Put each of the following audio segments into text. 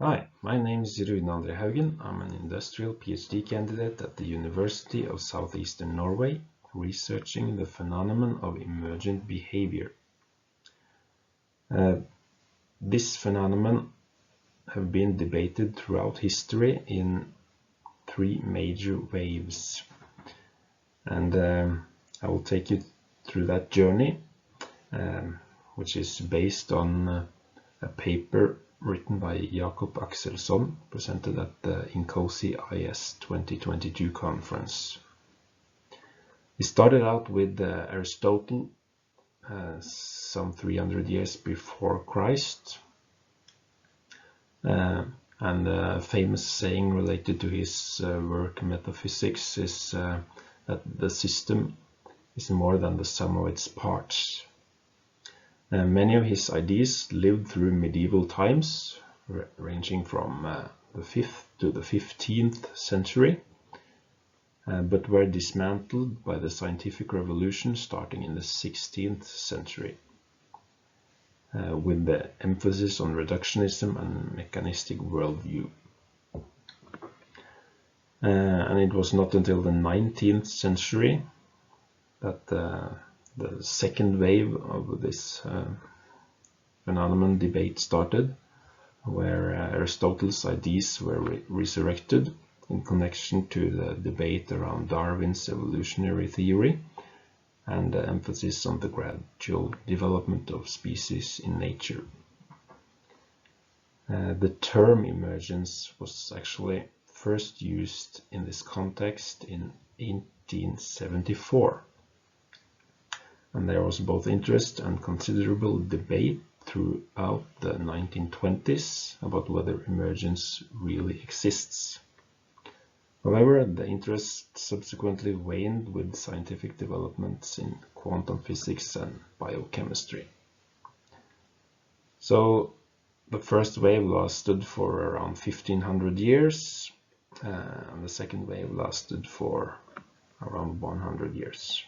Hi, my name is Rune Andre Haugen. I'm an industrial PhD candidate at the University of Southeastern Norway, researching the phenomenon of emergent behavior. This phenomenon have been debated throughout history in three major waves, and I will take you through that journey, which is based on a paper written by Jakob Axelsson, presented at the INCOSI IS 2022 conference. It started out with Aristotle some 300 years before Christ, and a famous saying related to his work Metaphysics is that the system is more than the sum of its parts. Many of his ideas lived through medieval times, ranging from the 5th to the 15th century, but were dismantled by the scientific revolution starting in the 16th century, with the emphasis on reductionism and mechanistic worldview. And it was not until the 19th century that the second wave of this phenomenon debate started, where Aristotle's ideas were resurrected in connection to the debate around Darwin's evolutionary theory and the emphasis on the gradual development of species in nature. The term emergence was actually first used in this context in 1874. And there was both interest and considerable debate throughout the 1920s about whether emergence really exists. However, the interest subsequently waned with scientific developments in quantum physics and biochemistry. So the first wave lasted for around 1500 years, and the second wave lasted for around 100 years.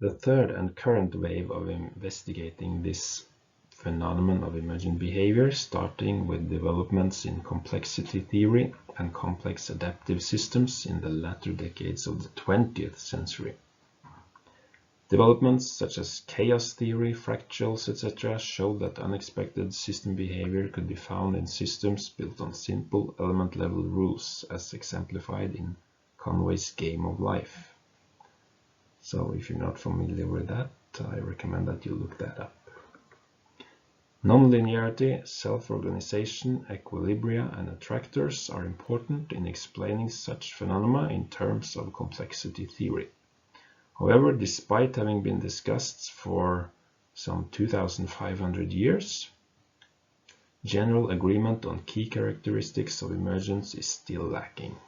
The third and current wave of investigating this phenomenon of emergent behavior, starting with developments in complexity theory and complex adaptive systems in the latter decades of the 20th century. Developments such as chaos theory, fractals, etc. show that unexpected system behavior could be found in systems built on simple element-level rules, as exemplified in Conway's Game of Life. So if you're not familiar with that, I recommend that you look that up. Nonlinearity, self-organization, equilibria, and attractors are important in explaining such phenomena in terms of complexity theory. However, despite having been discussed for some 2,500 years, general agreement on key characteristics of emergence is still lacking.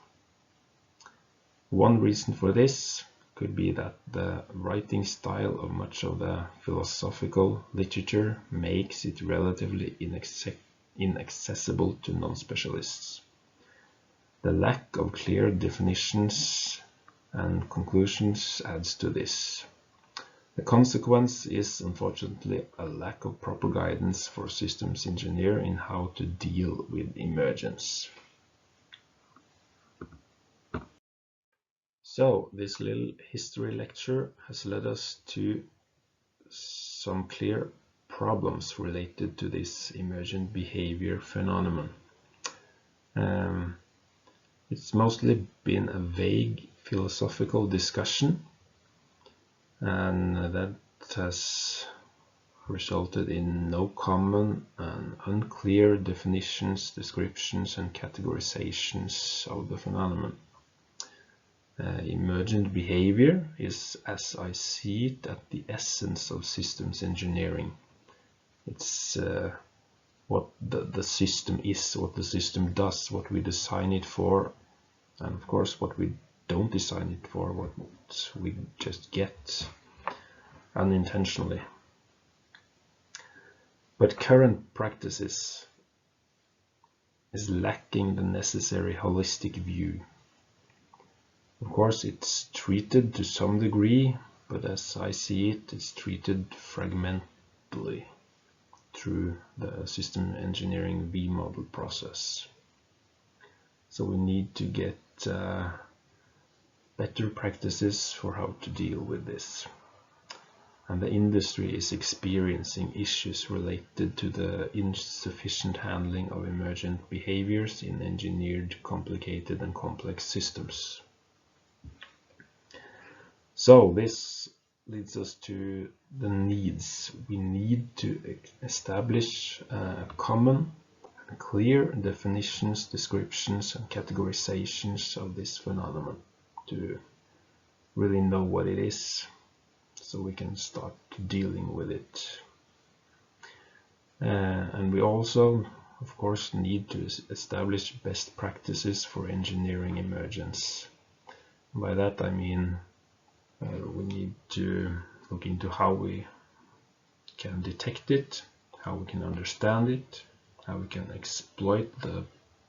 One reason for this could be that the writing style of much of the philosophical literature makes it relatively inaccessible to non-specialists. The lack of clear definitions and conclusions adds to this. The consequence is, unfortunately, a lack of proper guidance for systems engineer in how to deal with emergence. So, this little history lecture has led us to some clear problems related to this emergent behavior phenomenon. It's mostly been a vague philosophical discussion, and that has resulted in no common and unclear definitions, descriptions, and categorizations of the phenomenon. Emergent behavior is, as I see it, at the essence of systems engineering. It's what the system is, what the system does, what we design it for, and of course what we don't design it for, what we just get unintentionally. But current practices is lacking the necessary holistic view. Of course, it's treated to some degree, but as I see it, it's treated fragmentally, through the system engineering V model process. So we need to get better practices for how to deal with this. And the industry is experiencing issues related to the insufficient handling of emergent behaviors in engineered, complicated and complex systems. So this leads us to the needs. We need to establish common and clear definitions, descriptions and categorizations of this phenomenon to really know what it is, so we can start dealing with it. And we also, of course, need to establish best practices for engineering emergence. By that I mean we need to look into how we can detect it, how we can understand it, how we can exploit the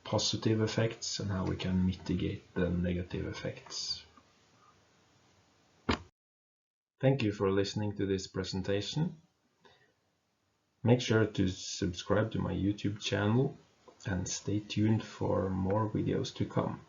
positive effects, and how we can mitigate the negative effects. Thank you for listening to this presentation. Make sure to subscribe to my YouTube channel and stay tuned for more videos to come.